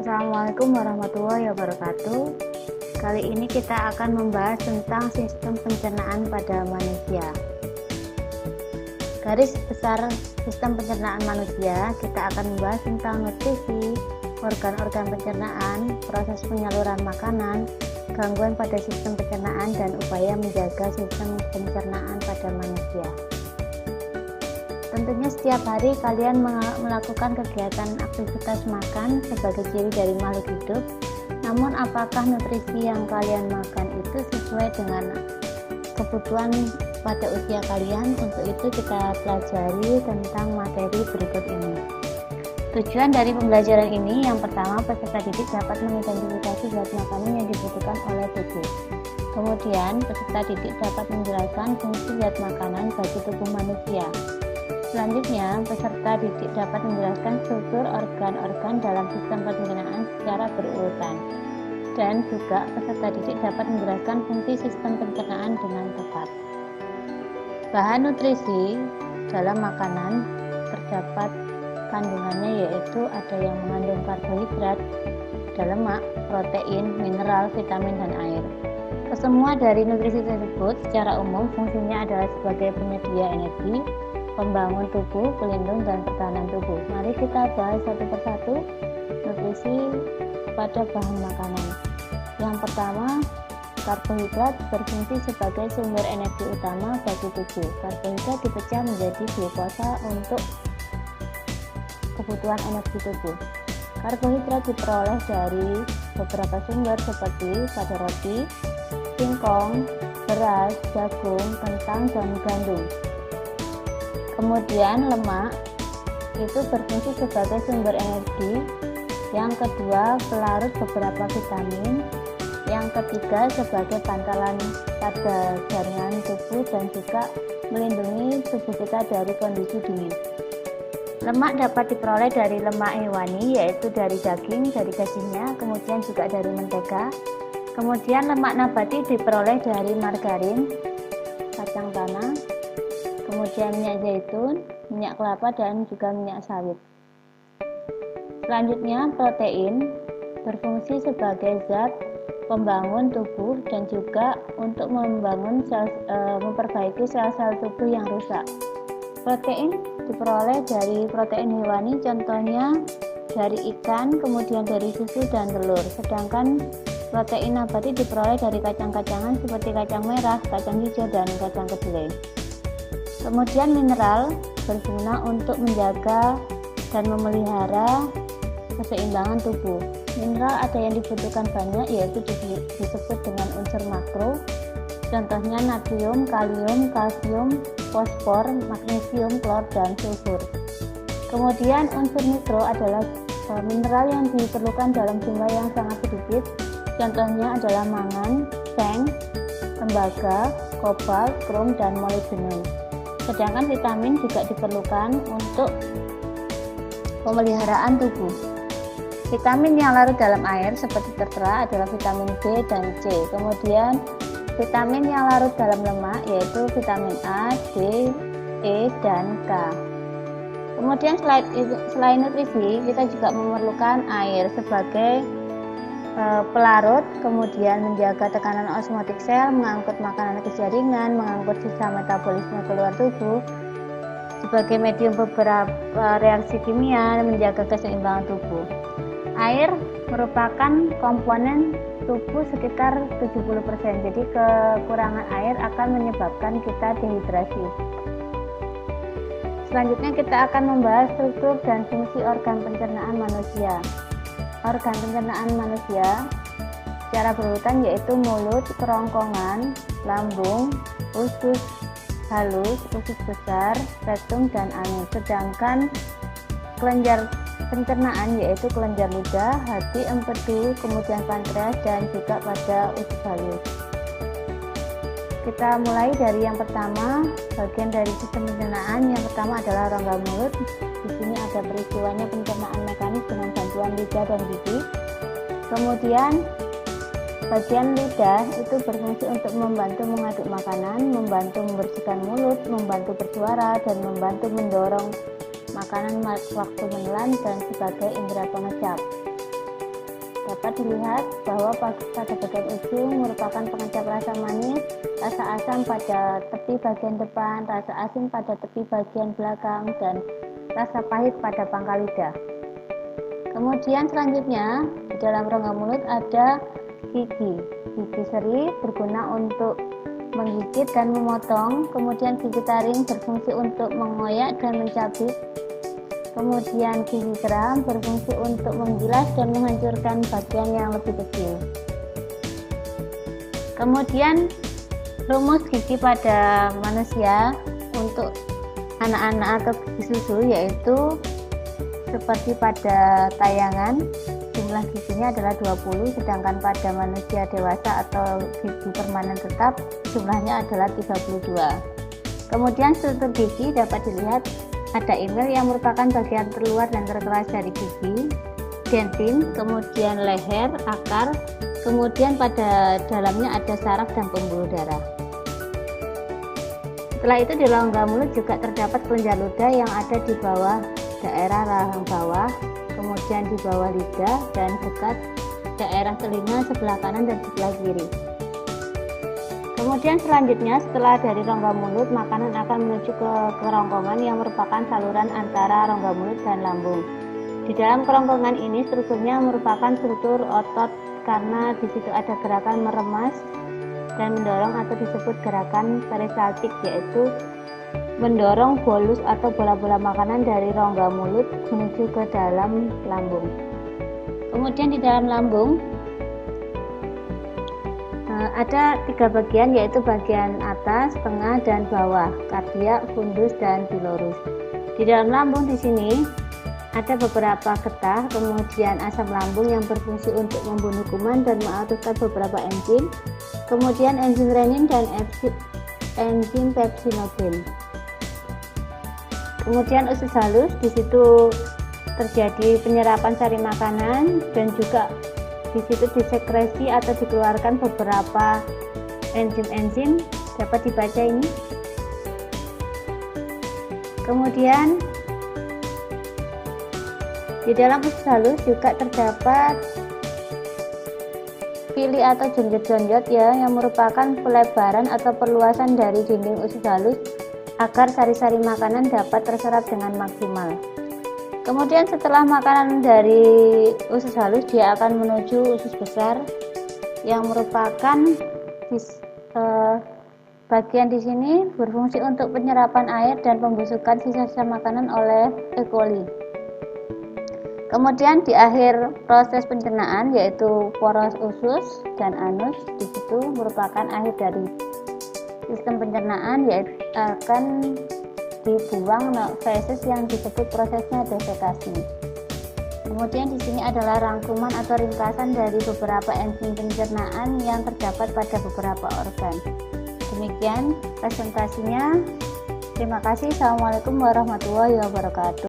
Assalamualaikum warahmatullahi wabarakatuh. Kali ini kita akan membahas tentang sistem pencernaan pada manusia. Garis besar sistem pencernaan manusia, kita akan membahas tentang nutrisi, organ-organ pencernaan, proses penyaluran makanan, gangguan pada sistem pencernaan, dan upaya menjaga sistem pencernaan pada manusia. Tentunya setiap hari kalian melakukan kegiatan aktivitas makan sebagai ciri dari makhluk hidup. Namun apakah nutrisi yang kalian makan itu sesuai dengan kebutuhan pada usia kalian? Untuk itu kita pelajari tentang materi berikut ini. Tujuan dari pembelajaran ini, yang pertama, peserta didik dapat mengidentifikasi zat makanan yang dibutuhkan oleh tubuh. Kemudian peserta didik dapat menjelaskan fungsi zat makanan bagi tubuh manusia. Selanjutnya, peserta didik dapat menjelaskan struktur organ-organ dalam sistem pencernaan secara berurutan. Dan juga peserta didik dapat menjelaskan fungsi sistem pencernaan dengan tepat. Bahan nutrisi dalam makanan terdapat kandungannya, yaitu ada yang mengandung karbohidrat, ada lemak, protein, mineral, vitamin, dan air. Kesemua dari nutrisi tersebut secara umum fungsinya adalah sebagai penyedia energi, pembangun tubuh, pelindung, dan pertahanan tubuh. Mari kita bahas satu persatu nutrisi pada bahan makanan. Yang pertama, karbohidrat berfungsi sebagai sumber energi utama bagi tubuh. Karbohidrat dipecah menjadi glukosa untuk kebutuhan energi tubuh. Karbohidrat diperoleh dari beberapa sumber seperti pada roti, singkong, beras, jagung, kentang, dan gandum. Kemudian lemak itu berfungsi sebagai sumber energi. Yang kedua, pelarut beberapa vitamin. Yang ketiga, sebagai bantalan pada jaringan tubuh dan juga melindungi tubuh kita dari kondisi dingin. Lemak dapat diperoleh dari lemak hewani, yaitu dari daging, dari gajinya, kemudian juga dari mentega. Kemudian lemak nabati diperoleh dari margarin, kacang tanah, kemudian minyak zaitun, minyak kelapa, dan juga minyak sawit. Selanjutnya, protein berfungsi sebagai zat pembangun tubuh dan juga untuk memperbaiki sel-sel tubuh yang rusak. Protein diperoleh dari protein hewani, contohnya dari ikan, kemudian dari susu dan telur. Sedangkan protein nabati diperoleh dari kacang-kacangan seperti kacang merah, kacang hijau, dan kacang kedelai. Kemudian mineral berguna untuk menjaga dan memelihara keseimbangan tubuh. Mineral ada yang dibutuhkan banyak, yaitu disebut dengan unsur makro. Contohnya natrium, kalium, kalsium, fosfor, magnesium, klor, dan sulfur. Kemudian unsur mikro adalah mineral yang diperlukan dalam jumlah yang sangat sedikit. Contohnya adalah mangan, seng, tembaga, kobalt, krom, dan molibdenum. Sedangkan vitamin juga diperlukan untuk pemeliharaan tubuh. Vitamin yang larut dalam air seperti tertera adalah vitamin B dan C. Kemudian vitamin yang larut dalam lemak yaitu vitamin A, D, E, dan K. Kemudian selain nutrisi, kita juga memerlukan air sebagai pelarut, kemudian menjaga tekanan osmotik sel, mengangkut makanan ke jaringan, mengangkut sisa metabolisme keluar tubuh, sebagai medium beberapa reaksi kimia, menjaga keseimbangan tubuh. Air merupakan komponen tubuh sekitar 70%, jadi kekurangan air akan menyebabkan kita dehidrasi. Selanjutnya kita akan membahas struktur dan fungsi organ pencernaan manusia. Organ pencernaan manusia secara berurutan yaitu mulut, kerongkongan, lambung, usus halus, usus besar, rektum, dan anus. Sedangkan kelenjar pencernaan yaitu kelenjar lidah, hati, empedu, kemudian pankreas, dan juga pada usus halus. Kita mulai dari yang pertama, bagian dari sistem pencernaan. Yang pertama adalah rongga mulut. Di sini ada peristiwanya pencernaan mekanis dengan bantuan lidah dan gigi. Kemudian bagian lidah itu berfungsi untuk membantu mengaduk makanan, membantu membersihkan mulut, membantu bersuara, dan membantu mendorong makanan waktu menelan, dan sebagai indera pengecap. dapat dilihat bahwa pada bagian ujung merupakan pengencap rasa manis, rasa asam pada tepi bagian depan, rasa asin pada tepi bagian belakang, dan rasa pahit pada pangkal lidah. Kemudian selanjutnya di dalam rongga mulut ada gigi. Gigi seri berguna untuk menggigit dan memotong, kemudian gigi taring berfungsi untuk mengoyak dan mencabik, kemudian gigi geram berfungsi untuk menggilas dan menghancurkan bagian yang lebih kecil. Kemudian rumus gigi pada manusia untuk anak-anak atau gigi susu yaitu seperti pada tayangan, jumlah giginya adalah 20, sedangkan pada manusia dewasa atau gigi permanen tetap jumlahnya adalah 32. Kemudian struktur gigi dapat dilihat ada emil yang merupakan bagian terluar dan terkeras dari gigi, dentin, kemudian leher, akar, kemudian pada dalamnya ada saraf dan pembuluh darah. Setelah itu di rongga mulut juga terdapat kelenjar ludah yang ada di bawah daerah rahang bawah, kemudian di bawah lidah dan dekat daerah telinga sebelah kanan dan sebelah kiri. Kemudian selanjutnya setelah dari rongga mulut, makanan akan menuju ke kerongkongan yang merupakan saluran antara rongga mulut dan lambung. Di dalam kerongkongan ini strukturnya merupakan struktur otot karena di situ ada gerakan meremas dan mendorong atau disebut gerakan peristaltik, yaitu mendorong bolus atau bola-bola makanan dari rongga mulut menuju ke dalam lambung. Kemudian di dalam lambung ada 3 bagian, yaitu bagian atas, tengah, dan bawah, kardiak, fundus, dan pilorus. Di dalam lambung di sini ada beberapa getah, kemudian asam lambung yang berfungsi untuk membunuh kuman dan mengaktifkan beberapa enzim, kemudian enzim renin dan enzim pepsinogen. Kemudian usus halus, di situ terjadi penyerapan sari makanan dan juga di situ disekresi atau dikeluarkan beberapa enzim-enzim, dapat dibaca ini. Kemudian di dalam usus halus juga terdapat pili atau jonjot-jonjot yang merupakan pelebaran atau perluasan dari dinding usus halus agar sari-sari makanan dapat terserap dengan maksimal. Kemudian setelah makanan dari usus halus, dia akan menuju usus besar yang merupakan bagian di sini berfungsi untuk penyerapan air dan pembusukan sisa-sisa makanan oleh E. coli. Kemudian di akhir proses pencernaan yaitu poros usus dan anus, di situ merupakan akhir dari sistem pencernaan, yaitu akan dibuang feses yang disebut prosesnya defekasi. Kemudian di sini adalah rangkuman atau ringkasan dari beberapa enzim pencernaan yang terdapat pada beberapa organ. Demikian presentasinya. Terima kasih. Assalamualaikum warahmatullahi wabarakatuh.